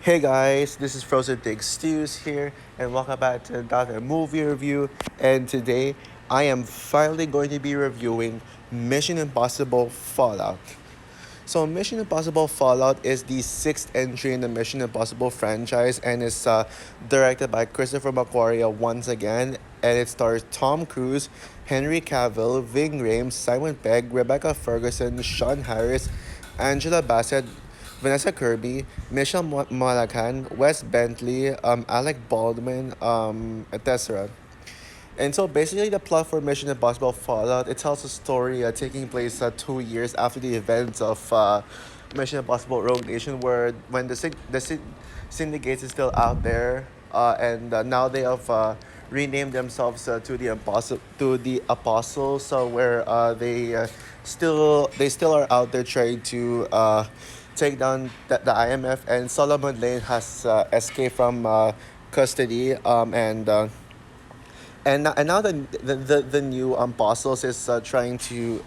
Hey guys, this is Frozen Dig Stews here, and welcome back to another movie review. And today, I am finally going to be reviewing Mission Impossible Fallout. So, Mission Impossible Fallout is the sixth entry in the Mission Impossible franchise, and is directed by Christopher McQuarrie once again. And it stars Tom Cruise, Henry Cavill, Ving Rhames, Simon Pegg, Rebecca Ferguson, Sean Harris, Angela Bassett, Vanessa Kirby, Michelle Monaghan, Wes Bentley, Alec Baldwin, etc. And so basically, the plot for Mission Impossible Fallout, it tells a story taking place 2 years after the events of Mission Impossible Rogue Nation, where when syndicates is still out there, and now they have renamed themselves to the Apostles, so where they still are out there trying to take down the IMF, and Solomon Lane has escaped from custody, and now the new apostles is trying to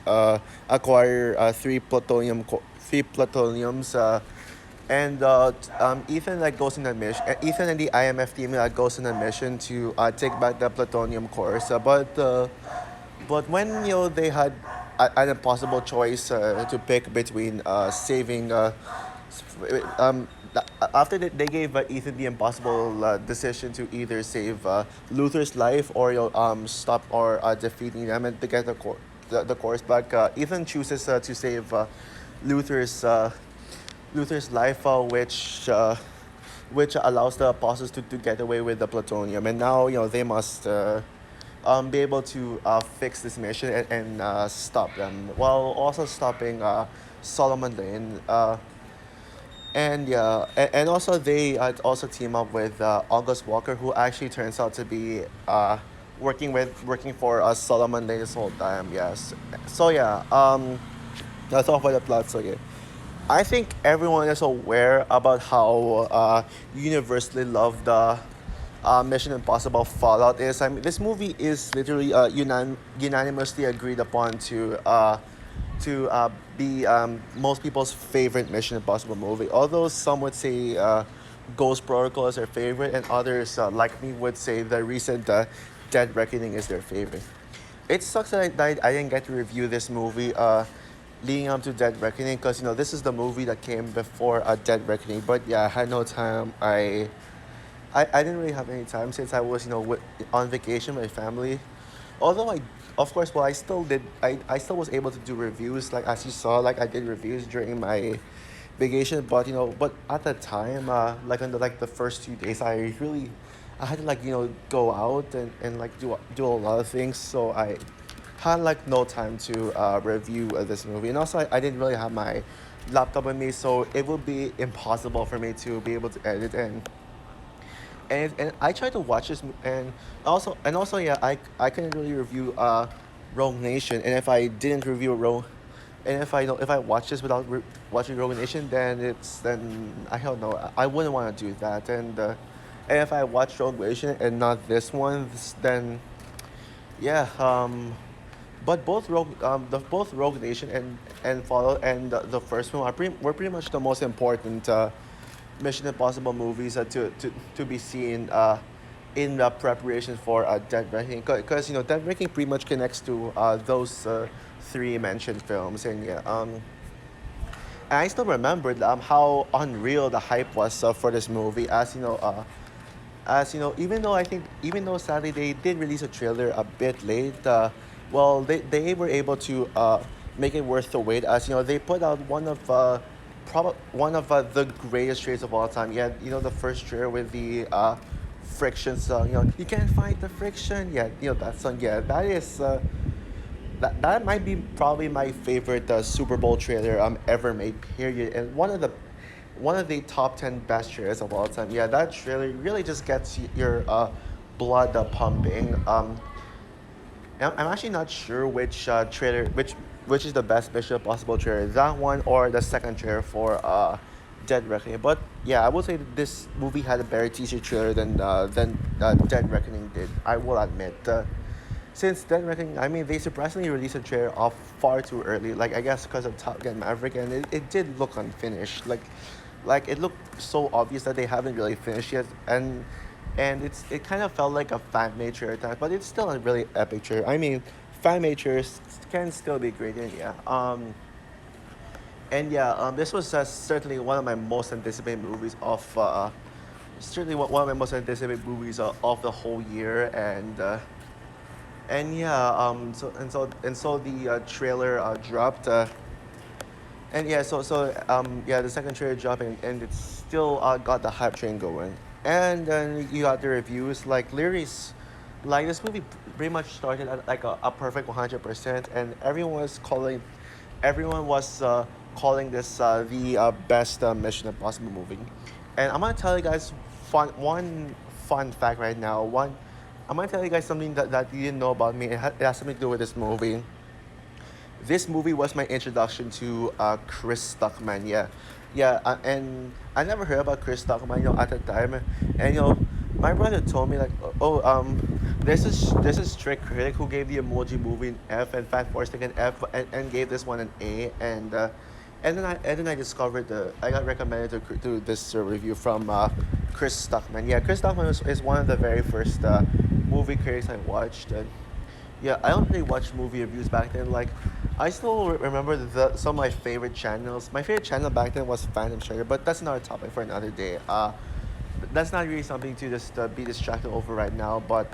acquire three plutoniums, and Ethan goes in a mission. Ethan and the IMF team goes on a mission to take back the plutonium cores. But when they had an impossible choice to pick between saving after they gave Ethan the impossible decision to either save Luther's life, or stop or defeating them and to get the course back. Ethan chooses to save Luther's Luther's life, which allows the apostles to get away with the plutonium, and now they must be able to fix this mission and stop them, while also stopping Solomon Lane. And yeah, and also they also team up with August Walker, who actually turns out to be working for Solomon Lane this whole time. Yes. So yeah, that's all for the plot. So yeah, I think everyone is aware about how universally loved Mission Impossible Fallout is. I mean, this movie is literally unanimously agreed upon to be most people's favorite Mission Impossible movie. Although some would say Ghost Protocol is their favorite, and others, like me, would say the recent Dead Reckoning is their favorite. It sucks that I didn't get to review this movie leading up to Dead Reckoning, because this is the movie that came before Dead Reckoning. But yeah, I had no time. I didn't really have any time since I was on vacation with my family. Although of course, well, I still was able to do reviews, like as you saw, like I did reviews during my vacation. But but at the time, like on the first 2 days, I had to go out and do a lot of things, so I had no time to review this movie. And also, I didn't really have my laptop with me, so it would be impossible for me to be able to edit. And I tried to watch this, and also yeah, I couldn't really review Rogue Nation. And if I didn't review Rogue, and if I watch this without watching Rogue Nation, then I don't know, I wouldn't want to do that. And if I watch Rogue Nation and not this one, then yeah, but both Rogue Nation and Fallout, and the first one were pretty much the most important Mission Impossible movies to be seen in the preparation for Dead Reckoning, because Dead Reckoning pretty much connects to those three mentioned films. And yeah, and I still remembered how unreal the hype was for this movie. Even though sadly they did release a trailer a bit late, well, they were able to make it worth the wait, as they put out one of the greatest trailers of all time. Yeah, the first trailer with the friction song. You can't fight the friction. Yeah, that song. Yeah, that might be probably my favorite Super Bowl trailer ever made. Period, and one of the top 10 best trailers of all time. Yeah, that trailer really just gets your blood pumping. I'm actually not sure which trailer, which is the best Mission Impossible trailer, that one or the second trailer for Dead Reckoning. But yeah, I would say that this movie had a better teaser trailer than Dead Reckoning did. I will admit. Since Dead Reckoning, I mean, they surprisingly released a trailer off far too early. Like, I guess because of Top Gun Maverick, and it did look unfinished. Like, like it looked so obvious that they haven't really finished yet, and it kind of felt like a fan made trailer attack, but it's still a really epic trailer. I mean, fan made trailers can still be great, and yeah, this was certainly one of my most anticipated movies of certainly one of my most anticipated movies of the whole year, and yeah, so the trailer dropped, and yeah, yeah, the second trailer dropped, and it still got the hype train going, and then you got the reviews like lyrics, like this movie pretty much started at like a perfect 100%, and everyone was calling this the best Mission Impossible movie, and I'm gonna tell you guys one fun fact right now. I'm gonna tell you guys something that you didn't know about me. It has something to do with this movie. This movie was my introduction to Chris Stuckman. Yeah, yeah, and I never heard about Chris Stuckman, at the time, and my brother told me like, oh, there's a strict critic who gave the Emoji Movie an F and Fat Force an F, and gave this one an A, and then I discovered I got recommended to this review from Chris Stuckman. Yeah, Chris Stuckman is one of the very first movie critics I watched. And yeah, I don't really watch movie reviews back then. Like, I still remember some of my favorite channels. My favorite channel back then was Phantom Trader, but that's another topic for another day. That's not really something to just be distracted over right now. But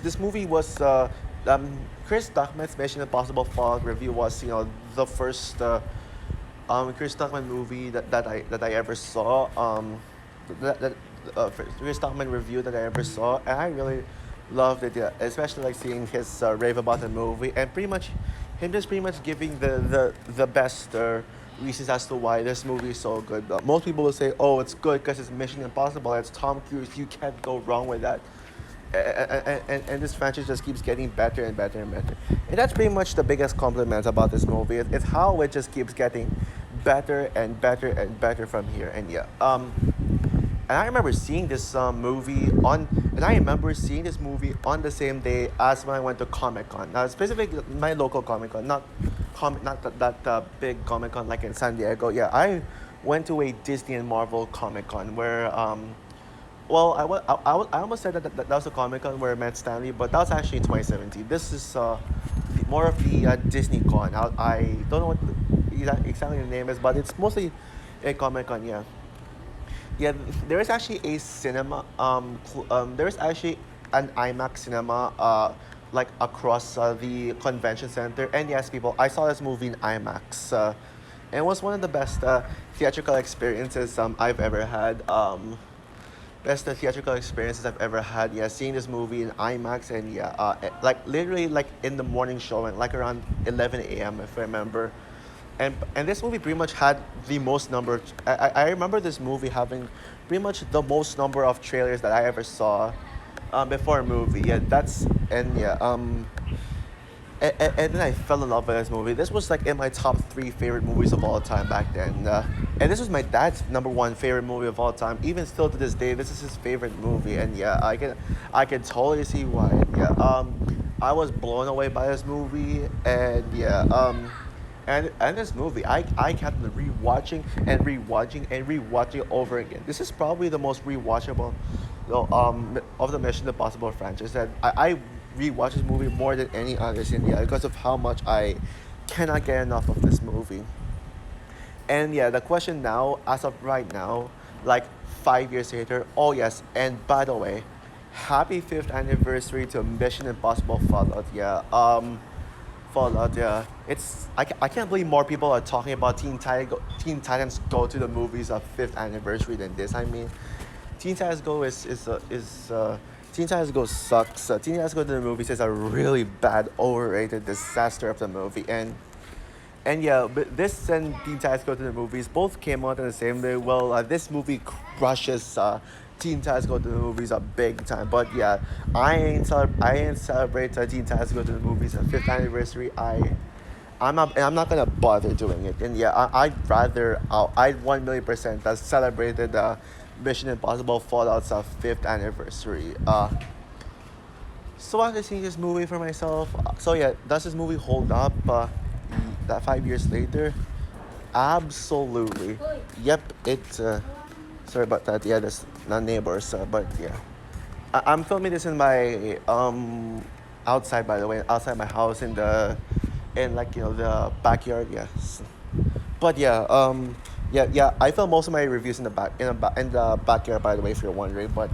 this movie was Chris Duckman's Mission Impossible Fallout review was the first Chris Duckman movie that I ever saw. That Chris Stockman review that I ever saw, and I really loved it. Yeah, especially like seeing his rave about the movie, and pretty much giving the best reasons as to why this movie is so good. Most people will say, "Oh, it's good because it's Mission Impossible. It's Tom Cruise. You can't go wrong with that." And this franchise just keeps getting better and better and better. And that's pretty much the biggest compliment about this movie. It's how it just keeps getting better and better and better from here. And yeah, and I remember seeing this and I remember seeing this movie on the same day as when I went to Comic Con. Now, specifically my local Comic Con, not that big Comic Con like in San Diego. Yeah, I went to a Disney and Marvel Comic Con where well, I almost said that was a Comic Con where I met Stanley, but that was actually in 2017. This is more of the Disney Con. I don't know what exactly the name is, but it's mostly a Comic Con. Yeah, yeah. There is actually a cinema. There is actually an IMAX cinema. Like across the convention center. And yes, people, I saw this movie in IMAX. And it was one of the best theatrical experiences I've ever had. Best theatrical experiences I've ever had. Yeah, seeing this movie in IMAX, and yeah, like literally like in the morning show and like around 11 a.m. if I remember. And this movie pretty much had the most number. I remember this movie having pretty much the most number of trailers that I ever saw before a movie. Yeah, that's and yeah. And then I fell in love with this movie. This was like in my top three favorite movies of all time back then. And this was my dad's number one favorite movie of all time. Even still to this day, this is his favorite movie. And yeah, I can totally see why. Yeah, I was blown away by this movie, and yeah, and this movie, I kept rewatching and rewatching and rewatching over again. This is probably the most rewatchable, of the Mission Impossible franchise. And I rewatch this movie more than any others in India because of how much I cannot get enough of this movie. And yeah, the question now, as of right now, like 5 years later, oh yes, and by the way, happy fifth anniversary to Mission Impossible Fallout. Yeah, Fallout. Yeah, I can't believe more people are talking about Teen Titans Go to the movies of fifth anniversary than this. I mean, Teen Titans Go is Teen Titans Go sucks. Teen Titans Go to the movies is a really bad, overrated disaster of the movie, and yeah, but this and Teen Titans Go to the movies both came out on the same day. Well, this movie crushes Teen Titans Go to the movies a big time. But yeah, I ain't celebrate Teen Titans Go to the movies fifth anniversary. I'm not gonna bother doing it. And yeah, I'd rather I'd 1,000,000% celebrated Mission Impossible Fallout's fifth anniversary. So after seeing this movie for myself, so yeah, does this movie hold up? That 5 years later, Absolutely. Yep. It. Sorry about that. Yeah, that's not neighbors. But yeah, I'm filming this in my outside, by the way, outside my house in like the backyard. Yes. But yeah, yeah. I film most of my reviews in the in the backyard, by the way, if you're wondering. But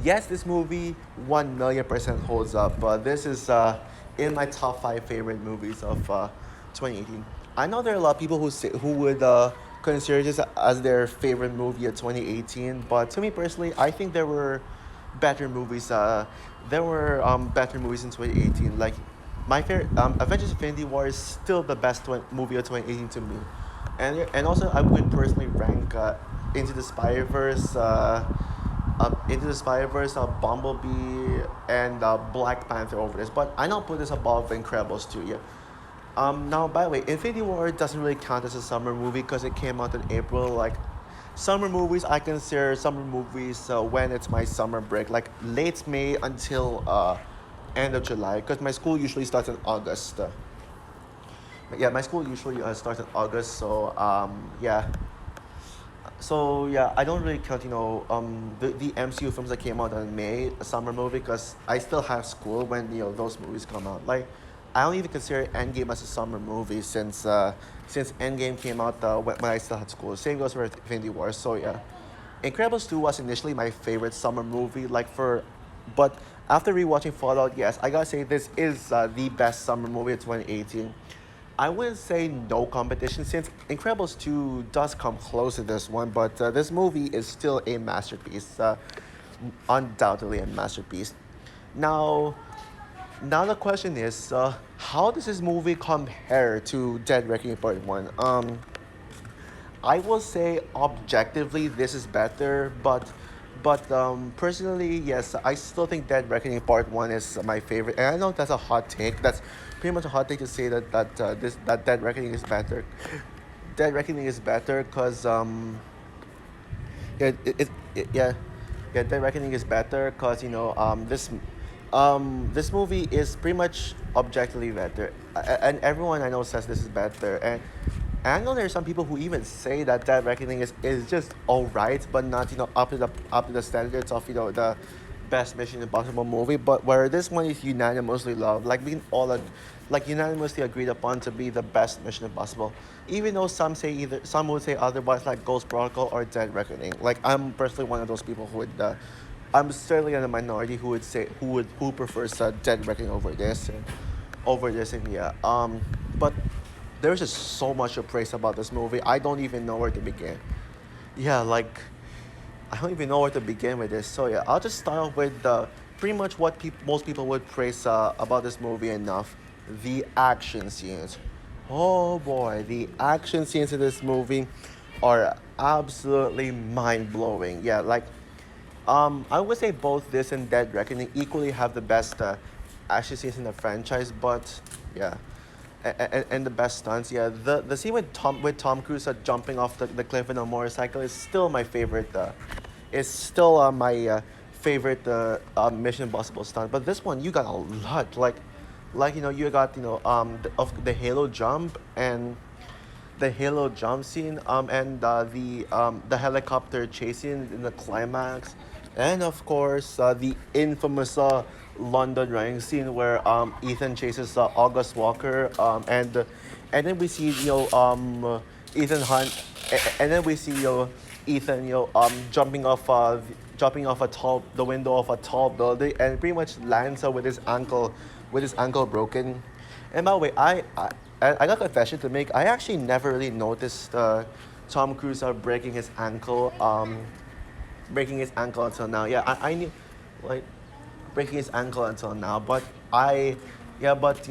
yes, this movie 1,000,000% holds up. This is in my top five favorite movies of 2018. I know there are a lot of people who would consider this as their favorite movie of 2018, but to me personally, I think there were better movies. There were better movies in 2018. Like my favorite, Avengers: Infinity War is still the best movie of 2018 to me, and also I would personally rank Into the Spider Verse. Into the Spider Verse, Bumblebee, and Black Panther over this, but I don't put this above Incredibles 2. Yeah. Now, by the way, Infinity War doesn't really count as a summer movie because it came out in April. Like, summer movies, I consider summer movies when it's my summer break, like late May until end of July, because my school usually starts in August. Yeah, my school usually starts in August, so yeah. So yeah, I don't really count the MCU films that came out in May a summer movie because I still have school when those movies come out. Like I don't even consider Endgame as a summer movie since Endgame came out when I still had school. Same goes for Infinity War. So yeah, Incredibles 2 was initially my favorite summer movie. But after rewatching Fallout, yes, I gotta say this is the best summer movie of 2018. I wouldn't say no competition since Incredibles 2 does come close to this one, but this movie is still a masterpiece. Undoubtedly a masterpiece. Now, now the question is, how does this movie compare to Dead Reckoning Part 1? I will say objectively this is better, but personally, yes, I still think Dead Reckoning Part One is my favorite. And I know that's a hot take. That's pretty much a hot take to say that Dead Reckoning is better. Dead Reckoning is better because yeah yeah Dead Reckoning is better because this movie is pretty much objectively better, and everyone I know says this is better. And I know there are some people who even say that Dead Reckoning is just alright, but not up to the standards of the best Mission Impossible movie. But where this one is unanimously loved, like like unanimously agreed upon to be the best Mission Impossible. Even though some would say otherwise, like Ghost Protocol or Dead Reckoning. Like I'm personally one of those people who would. I'm certainly in the minority who would say who prefers Dead Reckoning over this, and yeah. But there's just so much to praise about this movie. I don't even know where to begin. Yeah, like I don't even know where to begin with this. So yeah, I'll just start off with pretty much what most people would praise about this movie enough. The action scenes. Oh boy, the action scenes in this movie are absolutely mind blowing. Yeah, like I would say both this and Dead Reckoning equally have the best action scenes in the franchise, but yeah, and the best stunts. Yeah, the scene with Tom Cruise jumping off the cliff in a motorcycle is still my favorite. Is still my favorite Mission Impossible stunt. But this one you got a lot like you got of the Halo jump and the Halo jump scene, and the helicopter chasing in the climax, and of course the infamous London running scene where Ethan chases August Walker, and then we see Ethan Hunt, and then we see Ethan jumping off the window of a tall building and pretty much lands with his ankle broken. And by the way, I got a confession to make. I actually never really noticed Tom Cruise breaking his ankle until now. Yeah, I knew, like, breaking his ankle until now, but yeah, but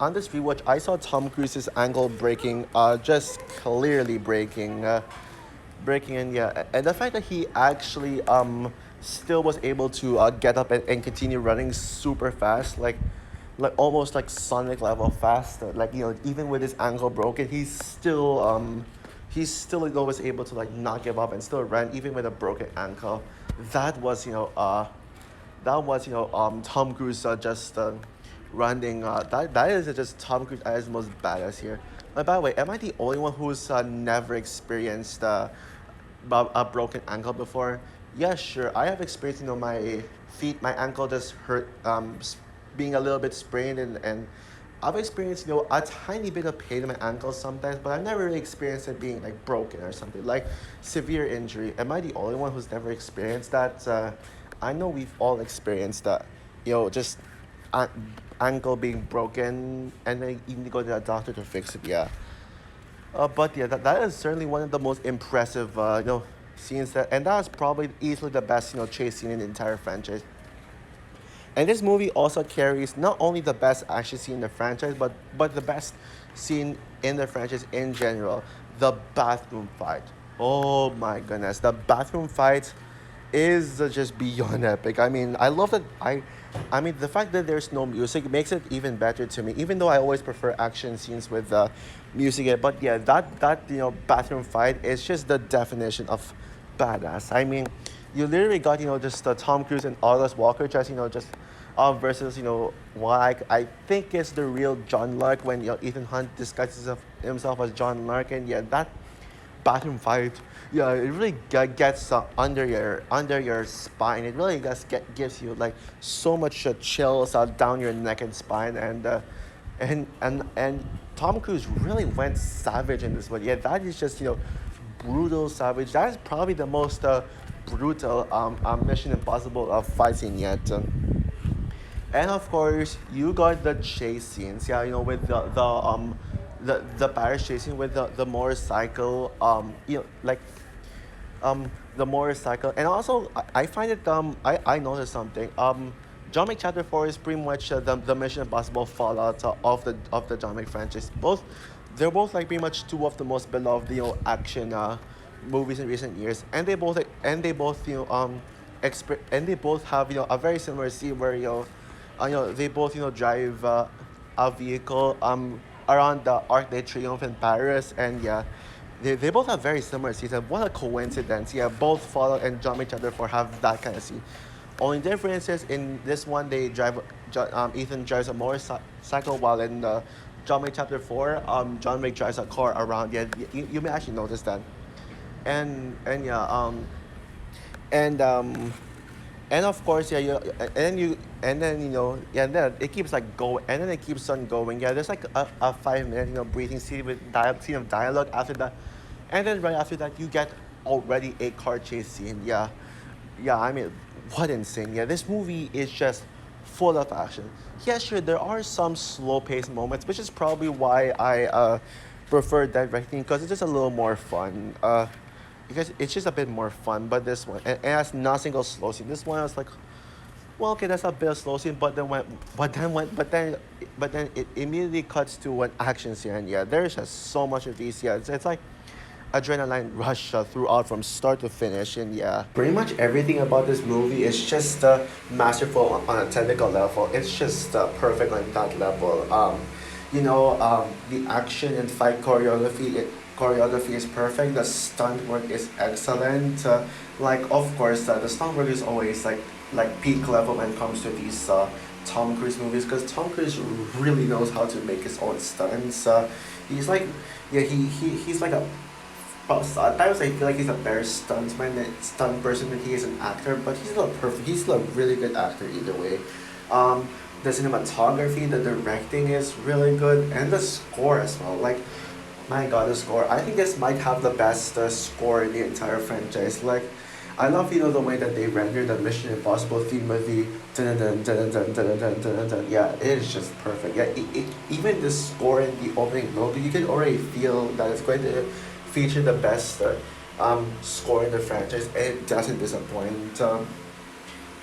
on this rewatch, I saw Tom Cruise's ankle breaking, just clearly breaking, and yeah, and the fact that he actually still was able to get up and continue running super fast, like almost like Sonic level fast. Like even with his ankle broken, he's still always able to like not give up and still run even with a broken ankle. That was Tom Cruise just running. That is just Tom Cruise at his most badass here. By the way, am I the only one who's never experienced a broken ankle before? Yeah, sure. I have experienced, my feet, my ankle just hurt, being a little bit sprained, and I've experienced, a tiny bit of pain in my ankle sometimes, but I've never really experienced it being like broken or something, like severe injury. Am I the only one who's never experienced that? I know we've all experienced that, just an- ankle being broken, and then you need to go to the doctor to fix it. Yeah. But yeah, that is certainly one of the most impressive, scenes and that is probably easily the best, chase scene in the entire franchise. And this movie also carries not only the best action scene in the franchise, but the best scene in the franchise in general, the bathroom fight. Oh my goodness, the bathroom fight is just beyond epic. I mean, I love that. I mean, the fact that there's no music makes it even better to me. Even though I always prefer action scenes with music, but yeah, that bathroom fight is just the definition of badass. I mean, you literally got just Tom Cruise and Arliss Walker just just versus what I think is the real John Lark when Ethan Hunt disguises himself as John Lark, and yeah, that bathroom fight, yeah, it really gets under your spine. It really gives you like so much chills down your neck and spine, and Tom Cruise really went savage in this one. Yeah, that is just brutal savage. That is probably the most brutal Mission Impossible fight scene yet. And of course, you got the chase scenes. Yeah, with the Paris chasing with the motorcycle. Like the motorcycle, and also I find it I noticed something. John Wick Chapter 4 is pretty much the Mission Impossible fallout of the John Wick franchise. They're both like pretty much two of the most beloved action movies in recent years, and they both and they both have a very similar scene where they both drive a vehicle around the Arc de Triomphe in Paris, and yeah, they both have very similar scenes. And what a coincidence! Yeah, both Fallout and John Wick Chapter 4 have that kind of scene. Only difference is in this one they drive. Ethan drives a motorcycle, while in John Wick Chapter 4, John Wick drives a car around. Yeah, you may actually notice that. And yeah, and and of course, yeah, and then yeah, and then it keeps like going, and then it keeps on going. Yeah, there's like a 5 minute breathing scene with scene of dialogue after that, and then right after that you get already a car chase scene. Yeah, yeah, I mean, what insane. Yeah, this movie is just full of action. Yeah, sure, there are some slow paced moments, which is probably why I prefer Dead Reckoning, because it's just a little more fun. Because it's just a bit more fun, but this one, and it has not single slow scene. This one I was like, well, okay, that's a bit of slow scene, but then it immediately cuts to an action scene, and yeah, there's just so much of these. Yeah, it's like adrenaline rush throughout from start to finish, and yeah, pretty much everything about this movie is just masterful on a technical level. It's just perfect on that level. The action and fight choreography is perfect. The stunt work is excellent. Like, of course, the stunt work is always like peak level when it comes to these Tom Cruise movies, because Tom Cruise really knows how to make his own stunts. He's like, yeah, he's like a. Well, sometimes I feel like he's a better stuntman than stunt person than he is an actor, but he's still perfect. He's still a really good actor either way. The cinematography, the directing is really good, and the score as well. Like, my God, the score. I think this might have the best score in the entire franchise. Like, I love the way that they render the Mission Impossible theme with the dun dun dun dun dun dun dun dun. Yeah, it is just perfect. Yeah, even the score in the opening note, you can already feel that it's going to feature the best score in the franchise, and it doesn't disappoint.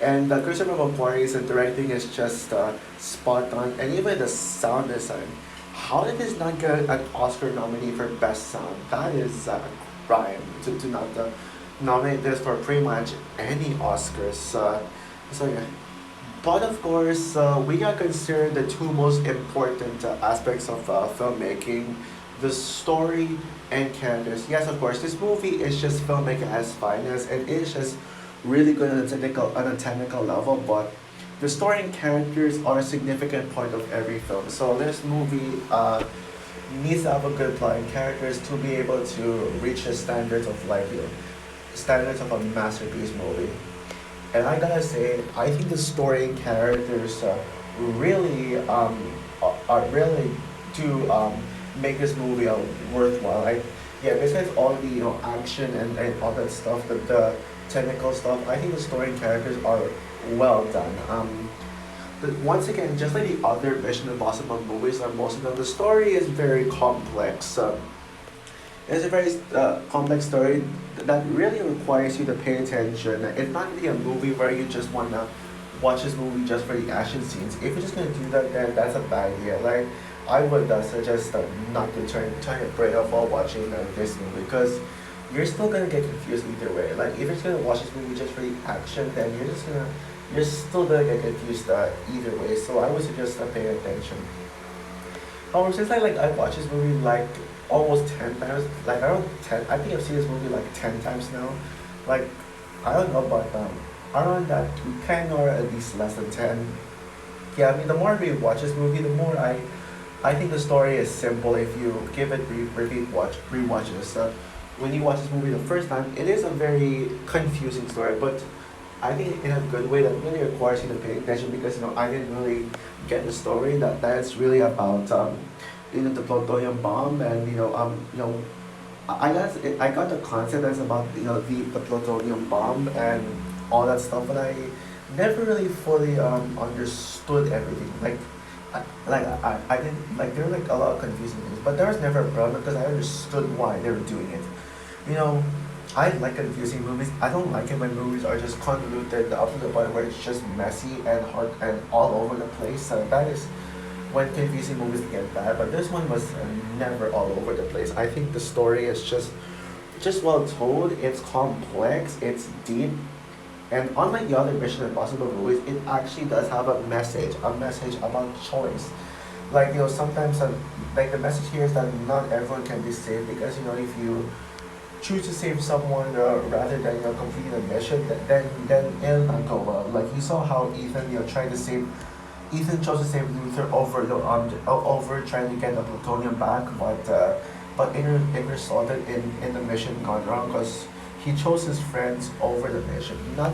And Christopher McQuarrie's directing is just spot on, and even the sound design. How did this not get an Oscar nominee for Best Sound? That is a crime to not nominate this for pretty much any Oscars. So yeah. But of course, we gotta consider the two most important aspects of filmmaking: the story and characters. Yes, of course, this movie is just filmmaking at its finest, and it's just really good on a technical level. But the story and characters are a significant point of every film. So this movie needs to have a good plot and characters to be able to reach the standards of like standards of a masterpiece movie. And I gotta say, I think the story and characters really are really do make this movie worthwhile. Yeah, besides all the action and all that stuff, the technical stuff, I think the story and characters are well done. But once again, just like the other Mission Impossible movies, most of them, the story is very complex. It's a very complex story that really requires you to pay attention. It's not really a movie where you just wanna watch this movie just for the action scenes. If you're just gonna do that, then that's a bad idea. Like I would suggest not to turn your brain off while watching this movie because you're still gonna get confused either way. Like if you're just gonna watch this movie just for the action, then you're still gonna get confused either way. So I would suggest paying attention. However, since I watched this movie like almost 10 times, like around 10, I think I've seen this movie like 10 times now. Like I don't know about around that 10 or at least less than 10. Yeah, I mean the more we watch this movie, the more I think the story is simple if you give it repeat rewatches. When you watch this movie the first time, it is a very confusing story, but I think in a good way that really requires you to pay attention because I didn't really get the story that's really about the plutonium bomb and I got the concept that's about the plutonium bomb and all that stuff, but I never really fully understood everything. I didn't like there were like a lot of confusing things, but there was never a problem because I understood why they were doing it. You know, I like confusing movies. I don't like it when movies are just convoluted up to the point where it's just messy and hard and all over the place. So that is when confusing movies get bad. But this one was never all over the place. I think the story is just well told. It's complex. It's deep. And unlike the other Mission Impossible movies, it actually does have a message about choice. Like sometimes like the message here is that not everyone can be saved because if you choose to save someone rather than completing a mission, then it'll not go well. Like you saw how Ethan tried to save. Ethan chose to save Luther over over trying to get the plutonium back, but it resulted in the mission gone wrong because he chose his friends over the mission. Not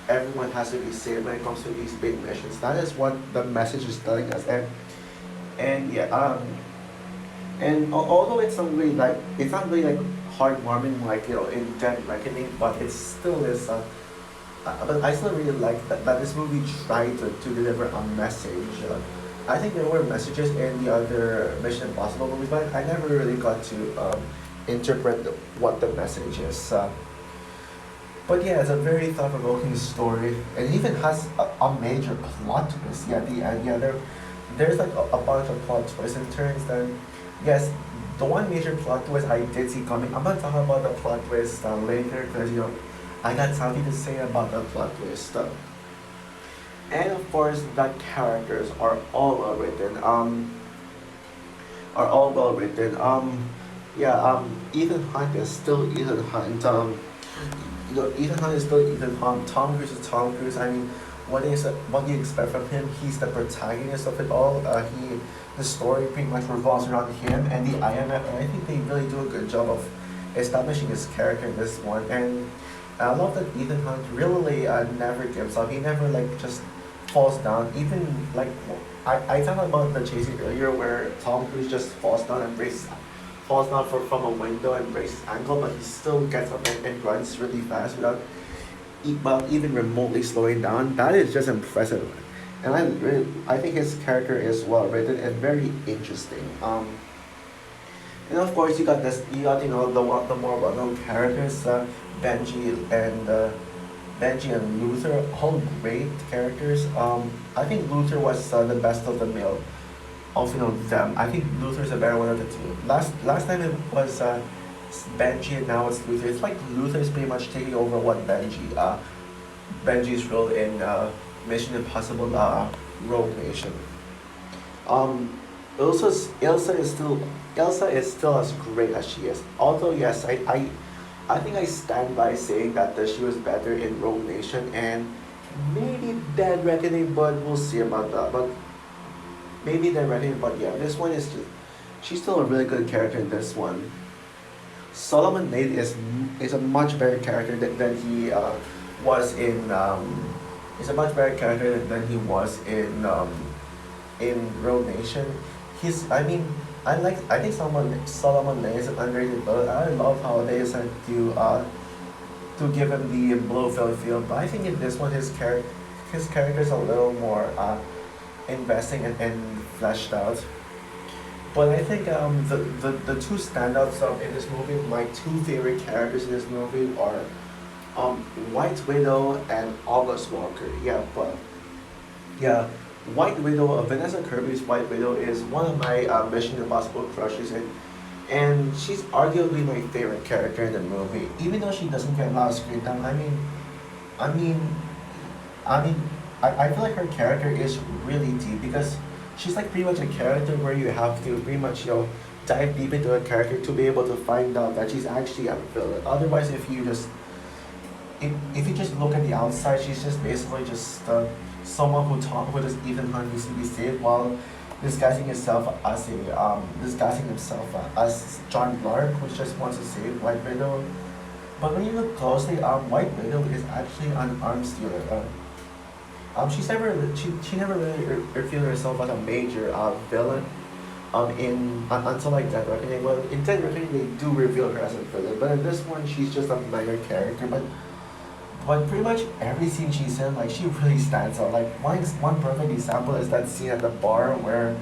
everyone has to be saved when it comes to these big missions. That is what the message is telling us, and yeah, although it's not really like heartwarming like in Dead Reckoning, but it still is. But I still really like that this movie tried to deliver a message. I think there were messages in the other Mission Impossible movies, but I never really got to interpret what the message is. But yeah, it's a very thought-provoking story. It even has a major plot twist. Yeah, at the end, yeah, there's like a bunch of plot twists and turns. Then, yes, the one major plot twist I did see coming. I'm not talking about the plot twist later because I got something to say about the plot twist. And of course, the characters are all well written. Are all well written. Yeah. Ethan Hunt is still Ethan Hunt. Ethan Hunt is still Ethan Hunt. Tom Cruise is Tom Cruise. I mean, what do you expect from him? He's the protagonist of it all. The story pretty much revolves around him and the IMF, and I think they really do a good job of establishing his character in this one. And I love that Ethan Hunt really never gives up. He never just falls down. Even I talked about the chasing earlier where Tom Cruise just falls down and falls down from a window and breaks his ankle, but he still gets up and runs really fast without even remotely slowing down. That is just impressive, and I think his character is well written and very interesting. And of course you got the more well known characters, Benji and Luther, all great characters. I think Luther was the best of the male of them. I think Luther's a better one of the two. Last time it was Benji and now it's Luther. It's like Luther's pretty much taking over what Benji's role in Mission Impossible Rogue Nation. Elsa is still as great as she is. Although yes, I think I stand by saying that she was better in Rogue Nation and maybe Dead Reckoning, but we'll see about that. But maybe Dead Reckoning, but yeah, this one is she's still a really good character in this one. Solomon Lane is a much better character than he was in is a much better character than he was in Rogue Nation. He's I think Solomon Lane is an underrated villain. I love how they decided to give him the Blofeld feel, but I think in this one his character is a little more investing and fleshed out. But I think the two standouts in this movie, my two favorite characters in this movie are um, White Widow and August Walker. Yeah, White Widow, Vanessa Kirby's White Widow is one of my Mission Impossible crushes, and she's arguably my favorite character in the movie, even though she doesn't get a lot of screen time. I mean, I mean, I feel like her character is really deep because she's like pretty much a character where you have to pretty much dive deep into a character to be able to find out that she's actually a villain. Otherwise, if you just look at the outside, she's just basically just someone who does Ethan Hunt needs to be saved while disguising himself as John Clark, who just wants to save White Widow. But when you look closely, White Widow is actually an arms dealer. She never really revealed herself as a major villain. Until like Dead Reckoning. Well, in Dead Reckoning they do reveal her as a villain, but in this one she's just a minor character. But pretty much every scene she's in, like she really stands out. Like one perfect example is that scene at the bar where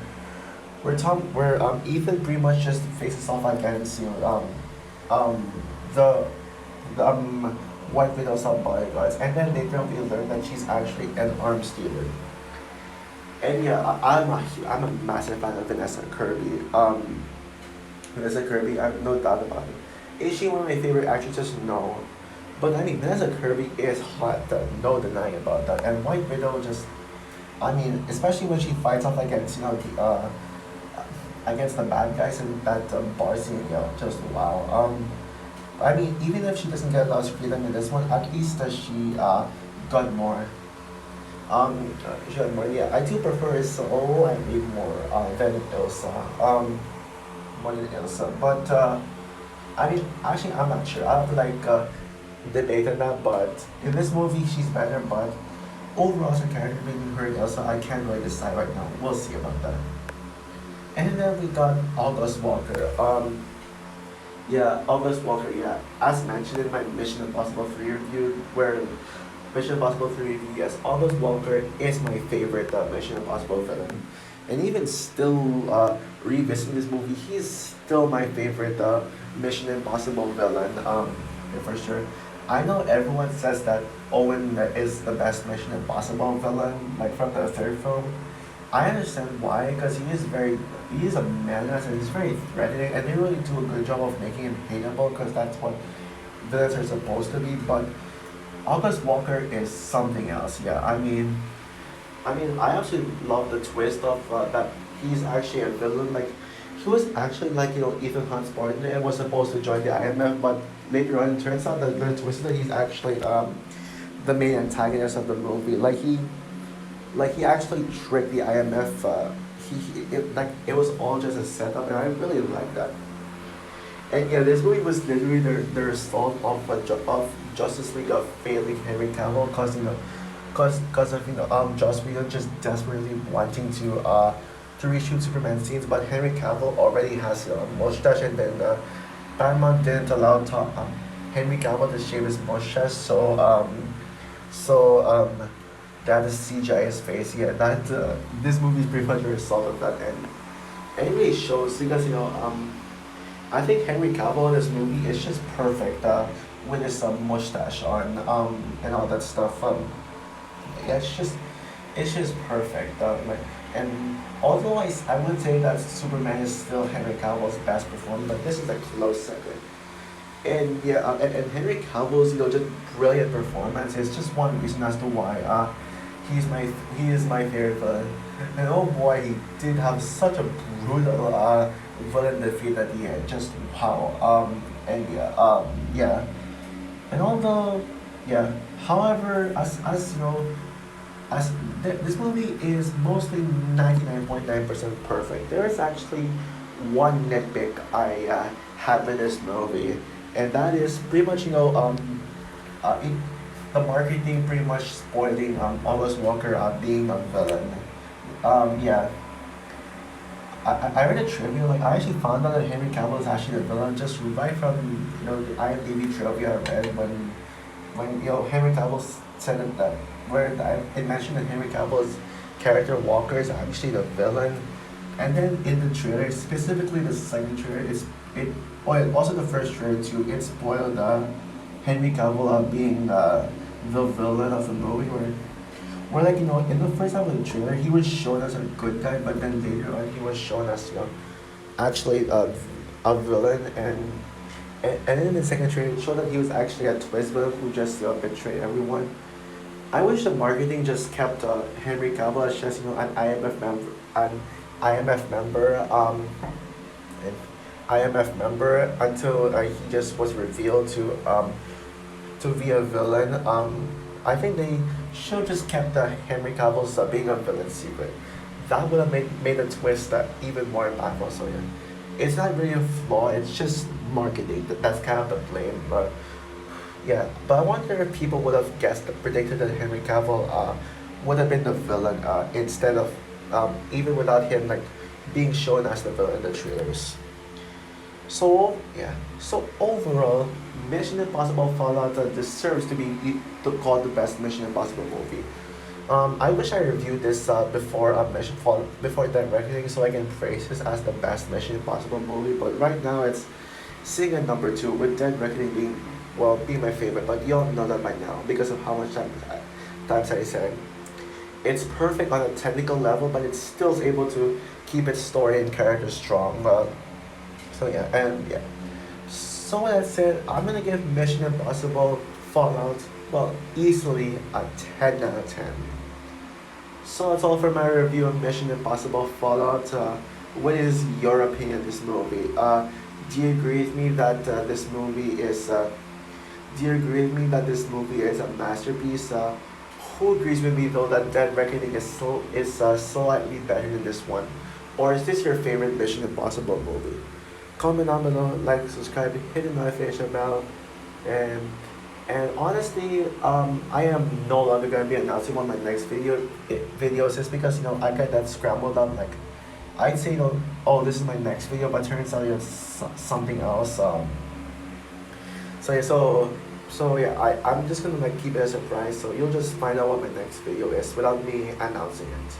Ethan pretty much just faces off against the White Widow sub bodyguards, and then later on we learn that she's actually an arms dealer. And yeah, I'm a massive fan of Vanessa Kirby. Vanessa Kirby, I have no doubt about it. Is she one of my favorite actresses? No. But I mean, Vanessa Kirby is hot, no denying about that. And White Widow just, especially when she fights off against, against the bad guys in that bar scene, just wow. Even if she doesn't get a lot of screen time in this one, at least she got more. She got more. Yeah, I do prefer Soul I read more than Ilsa. More than Ilsa, but actually, I'm not sure. I have to debate on that. But in this movie, she's better. But overall, as a character between her and Elsa, I can't really decide right now. We'll see about that. And then we got August Walker. Yeah, August Walker. Yeah, as mentioned in my Mission Impossible 3 review, where Mission Impossible 3 review, yes, August Walker is my favorite Mission Impossible villain. And even still revisiting this movie, he's still my favorite Mission Impossible villain. For sure. I know everyone says that Owen is the best Mission Impossible villain, like from the third film. I understand why, because he is a menace and he's very threatening, and they really do a good job of making him hateable, because that's what villains are supposed to be. But August Walker is something else. Yeah, I absolutely love the twist of that he's actually a villain. Like, he was actually Ethan Hunt's partner and was supposed to join the IMF, but later on it turns out that the twist is that he's actually the main antagonist of the movie. He actually tricked the IMF. It was all just a setup, and I really like that. And yeah, this movie was literally the result of of Justice League of failing Henry Cavill, cause of Joss Whedon just desperately wanting to reshoot Superman scenes, but Henry Cavill already has a mustache, and then Paramount didn't allow Henry Cavill to shave his mustache, so that is CGI his face. Yeah, that this movie is pretty much a result of that, and it really shows because I think Henry Cavill in this movie is just perfect with his mustache on and all that stuff. Yeah, it's just perfect. And although I would say that Superman is still Henry Cavill's best performance, but this is a close second. And yeah, and Henry Cavill's just brilliant performance is just one reason as to why he is my favorite villain. And oh boy, he did have such a brutal villain defeat at the end. Just wow. And yeah. And although yeah, however, this movie is mostly 99.9% perfect. There is actually one nitpick I have in this movie, and that is pretty much it, the marketing pretty much spoiling August Walker being a villain. Yeah, I read a trivia. Like I actually found out that Henry Cavill is actually the villain just right from the IMDb trivia I read when Henry Cavill said that where it mentioned that Henry Cavill's character Walker is actually the villain, and then in the trailer, specifically the second trailer, also the first trailer too. It spoiled Henry Cavill being the villain of the movie where like in the first half of the trailer he was shown as a good guy, but then later on he was shown as actually a villain, and then in the second trailer it showed that he was actually a twist villain who just betrayed everyone. I wish the marketing just kept Henry Cavill as just IMF member, an IMF member until he just was revealed to be a villain. I think they should have just kept Henry Cavill's being a villain secret. That would have made the twist even more impactful. So yeah, it's not really a flaw. It's just marketing. That's kind of the blame, but. Yeah, but I wonder if people would have predicted that Henry Cavill would have been the villain instead of even without him like being shown as the villain in the trailers. So yeah, so overall, Mission Impossible Fallout deserves to be called the best Mission Impossible movie. I wish I reviewed this before Dead Reckoning so I can praise this as the best Mission Impossible movie. But right now it's sitting at number two with Dead Reckoning being my favorite. But you all know that by now because of how much times I said it's perfect on a technical level, but it still is able to keep its story and character strong. So yeah, and yeah. So with that said, I'm gonna give Mission Impossible Fallout easily a 10 out of 10. So that's all for my review of Mission Impossible Fallout. What is your opinion of this movie? Do you agree with me that this movie is? Do you agree with me that this movie is a masterpiece? Who agrees with me though that Dead Reckoning is slightly better than this one, or is this your favorite Mission Impossible movie? Comment down below, like, subscribe, hit the notification bell, and honestly, I am no longer gonna be announcing on my next videos just because I got that scrambled up. Like, I'd say oh, this is my next video, but turns out it's something else. So yeah, so yeah, I'm just gonna like keep it a surprise. So you'll just find out what my next video is without me announcing it.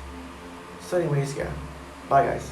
So anyways, yeah, bye guys.